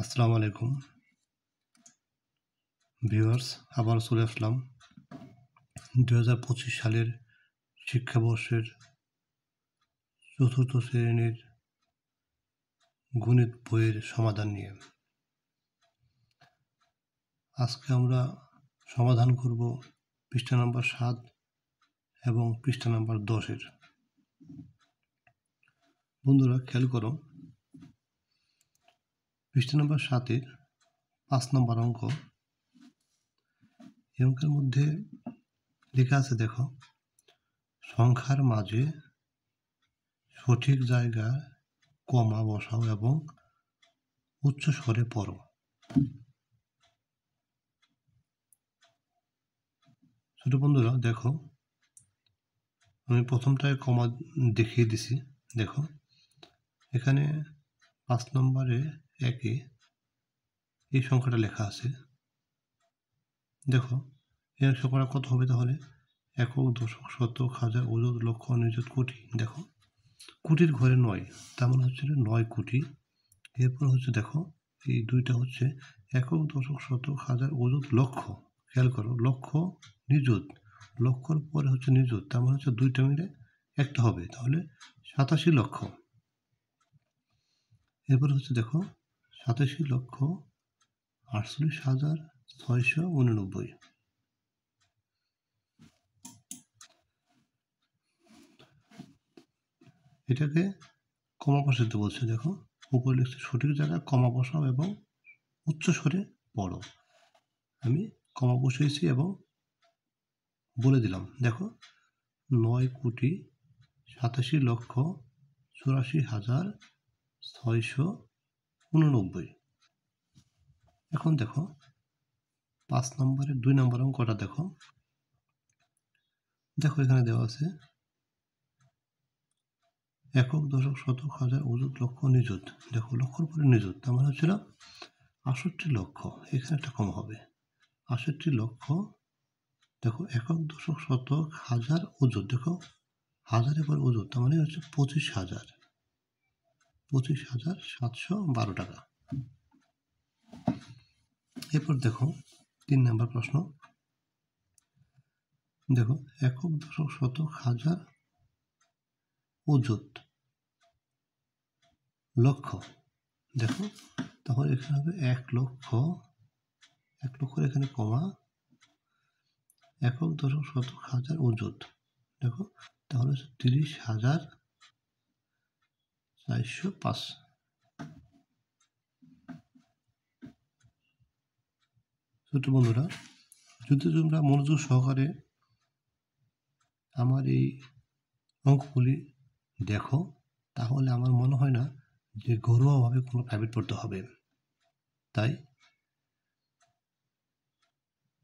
আসসালামু আলাইকুম ভিউয়ার্স, আবার চলে আসলাম 2025 সালের শিক্ষাবর্ষের চতুর্থ শ্রেণীর গণিত বইয়ের সমাধান নিয়ে। আজকে আমরা সমাধান করব পৃষ্ঠা নাম্বার 7 এবং পৃষ্ঠা নাম্বার 10-এর। বন্ধুরা খেয়াল করো, পৃষ্ঠা নাম্বার 7-এর 5 নম্বর অঙ্ক। এই অঙ্কের মধ্যে লেখা আছে, দেখো, সংখ্যার মাঝে সঠিক জায়গায় কমা বসাও এবং উচ্চ স্বরে পড়ো। ছোট বন্ধুরা দেখো, আমি প্রথমটায় কমা দেখিয়ে দিছি। দেখো এখানে 5 নম্বরে 1-এ এই সংখ্যাটা লেখা আছে। দেখো এর সংখ্যাটা কত হবে? তাহলে একক, দশক, শতক, হাজার, অযুত, লক্ষ, নিযুত, কোটি। দেখো কোটির ঘরে 9, তার মানে হচ্ছে 9 কোটি। এরপর হচ্ছে দেখো এই দুইটা হচ্ছে একক, দশক, শতক, হাজার, অযুত, লক্ষ। খেয়াল করো, লক্ষ, নিযুত। লক্ষর পরে হচ্ছে নিযুত, তার মানে হচ্ছে দুইটা মিলে একটা হবে, তাহলে 87 লক্ষ। এরপর হচ্ছে দেখো 87,48,689। এটাকে কমা বসাতে বলছে। দেখো উপরে লিখছে সঠিক জায়গায় কমা বসাও এবং উচ্চ স্বরে পড়ো। আমি কমা বসিয়েছি এবং বলে দিলাম। দেখো 9,87,84,689। এখন দেখো 5 নম্বরের 2 নম্বর অঙ্কটা দেখো। দেখো এখানে দেওয়া আছে একক, দশক, শতক, হাজার, অযুত, লক্ষ, নিযুত। দেখো লক্ষর পরে নিযুত, তার মানে হচ্ছিল 68 লক্ষ। এখানে একটা কম হবে, 68 লক্ষ। দেখো একক, দশক, শতক, হাজার, অযুত। দেখো হাজারের পর অযুত, তার মানে হচ্ছে 25,000, 25,712 টাকা। এরপর দেখো 3 নম্বর প্রশ্ন। দেখো একক, দশক, শতক, হাজার, অযুত, লক্ষ। দেখো তাহলে এখানে হবে 1 লক্ষ, 1 লক্ষের এখানে কমা, একক, দশক, শতক, হাজার, অযুত। দেখো তাহলে হচ্ছে 30,405। ছোট বন্ধুরা, যদি তোমরা মনোযোগ সহকারে আমার এই অঙ্কগুলি দেখো, তাহলে আমার মনে হয় না যে ঘরোয়াভাবে কোনো প্রাইভেট পড়তে হবে। তাই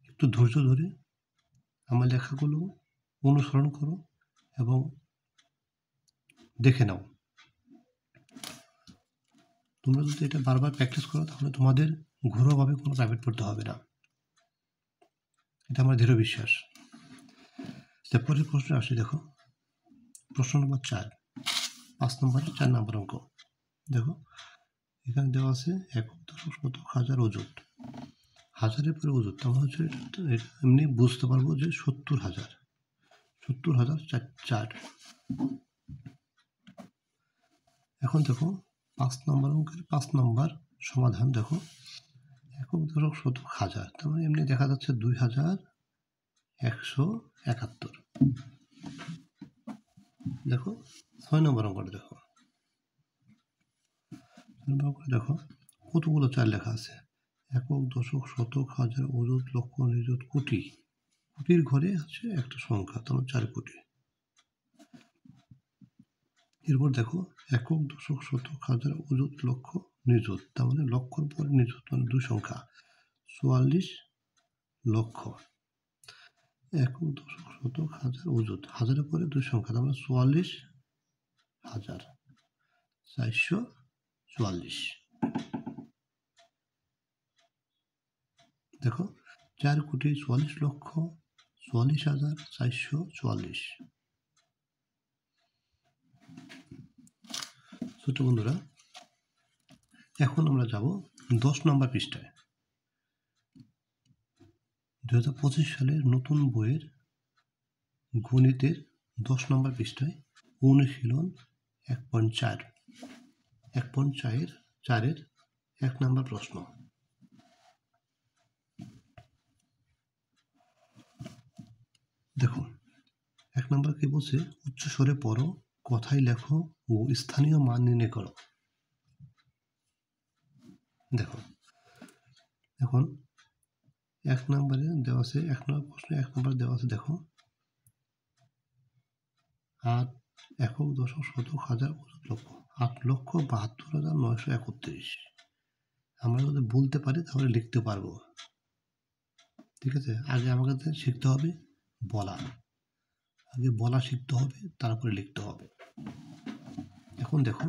একটু ধৈর্য ধরে আমার লেখাগুলো অনুসরণ করো এবং দেখে নাও। তোমরা যদি এটা বারবার প্র্যাকটিস করো, তাহলে তোমাদের ঘরোয়াভাবে কোনো প্রাইভেট পড়তে হবে না, এটা আমার দৃঢ় বিশ্বাস। তারপরে প্রশ্ন আসে। দেখো প্রশ্ন নম্বর 4, 5 নম্বরের 4 নম্বর অঙ্ক। দেখো এখানে দেওয়া আছে একক, দশক, শতক, হাজার, অযুত। হাজারের পরে অযুত, তাহলে হচ্ছে এমনি বুঝতে পারবো যে 70,000, 70,004। এখন দেখো 5 নম্বর অঙ্কের 5 নম্বর সমাধান। দেখো একক, দশক, শতক, হাজার, তার মানে এমনি দেখা যাচ্ছে 2,171। দেখো 6 নম্বর অঙ্কটা দেখো। 6 নম্বর অঙ্কটা দেখো কতগুলো 4 লেখা আছে। একক, দশক, শতক, হাজার, অযুত, লক্ষ, নিযুত, কোটি। কোটির ঘরে আছে একটা সংখ্যা, তার 4 কোটি। এরপর দেখো একক, দশক, শতক, হাজার, অযুত, লক্ষ, নিযুত, তার মানে লক্ষর পরে নিযুত, মানে 2 সংখ্যা, 44 লক্ষ। একক, দশক, শতক, হাজার, অযুত, হাজারের পরে 2 সংখ্যা, তার মানে 44,444। দেখো 4,44,44,444। ছোট বন্ধুরা, এখন আমরা যাব 10 নম্বর পৃষ্ঠায় 2025 সালের নতুন বইয়ের গণিতের 10 নম্বর পৃষ্ঠায় অনুশীলন 1.4 1.4 1 নম্বর প্রশ্ন। দেখো 1 নম্বর কি বলছে, উচ্চ স্বরে পড়ো, কথায় লেখো ও স্থানীয় মান নির্ণয় করো। দেখো এখন 1 নম্বরে দেওয়া আছে, 1 নম্বর প্রশ্নে 1 নম্বর দেওয়া আছে, দেখো 8 একক দশক শতক হাজার অযুত লক্ষ, 8,72,931। আমরা যদি বলতে পারি তাহলে লিখতে পারবো, ঠিক আছে। আগে আমাদের শিখতে হবে বলা, আগে বলা শিখতে হবে, তারপরে লিখতে হবে। এখন দেখো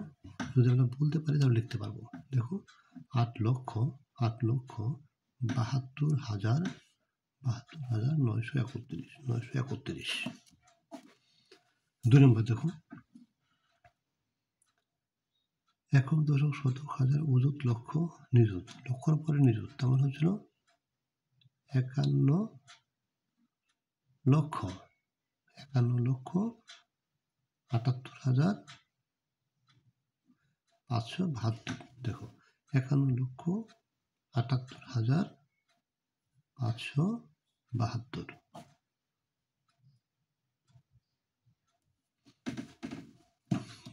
যদি আমরা বলতে পারি তাহলে লিখতে পারবো। দেখো 8,72,931। 2 নম্বর দেখো একক দশক শতক হাজার অযুত লক্ষ নিযুত, লক্ষর পরে নিযুত, তেমন হচ্ছিল 51 লক্ষ 78,572। দেখো 51,78,572।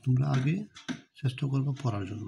তোমরা আগে চেষ্টা করবো পড়ার জন্য।